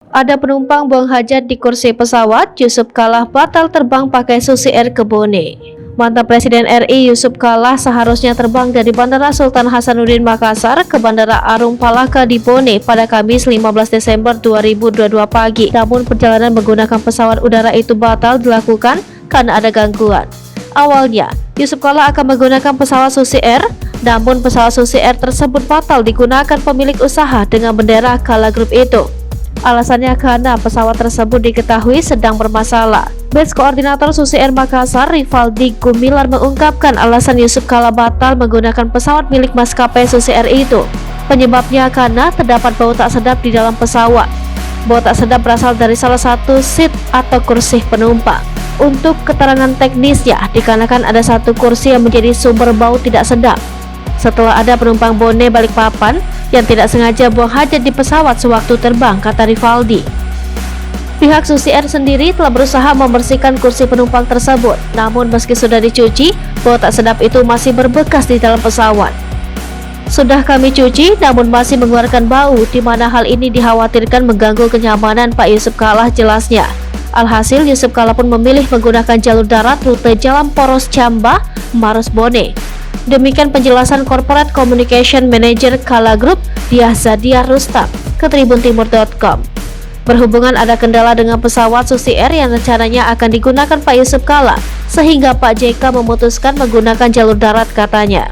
Ada penumpang buang hajat di kursi pesawat, Yusuf Kalla batal terbang pakai Susi Air ke Bone. Mantan Presiden RI Yusuf Kalla seharusnya terbang dari Bandara Sultan Hasanuddin Makassar ke Bandara Arum Palaka di Bone pada Kamis 15 Desember 2022 pagi. Namun perjalanan menggunakan pesawat udara itu batal dilakukan karena ada gangguan. Awalnya, Yusuf Kalla akan menggunakan pesawat Susi Air, namun pesawat Susi Air tersebut batal digunakan pemilik usaha dengan bendera Kalla Group itu. Alasannya karena pesawat tersebut diketahui sedang bermasalah. Base Koordinator Susi Air Makassar, Rivaldi Gumilar mengungkapkan alasan Yusuf Kalla batal menggunakan pesawat milik maskapai Susi Air itu. Penyebabnya karena terdapat bau tak sedap di dalam pesawat. Bau tak sedap berasal dari salah satu seat atau kursi penumpang. Untuk keterangan teknisnya, dikarenakan ada satu kursi yang menjadi sumber bau tidak sedap. Setelah ada penumpang Bone Balikpapan yang tidak sengaja buang hajat di pesawat sewaktu terbang, kata Rivaldi. Pihak Susi Air sendiri telah berusaha membersihkan kursi penumpang tersebut, namun meski sudah dicuci, bau tak sedap itu masih berbekas di dalam pesawat. Sudah kami cuci, namun masih mengeluarkan bau, di mana hal ini dikhawatirkan mengganggu kenyamanan Pak Yusuf Kalla, jelasnya. Alhasil, Yusuf Kalla pun memilih menggunakan jalur darat rute Jalan Poros Camba, Maros Bone. Demikian penjelasan Corporate Communication Manager Kalla Group, Diah Zadia Rustam, ke tribuntimur.com. Berhubungan ada kendala dengan pesawat Susi Air yang rencananya akan digunakan Pak Yusuf Kalla, sehingga Pak JK memutuskan menggunakan jalur darat, katanya.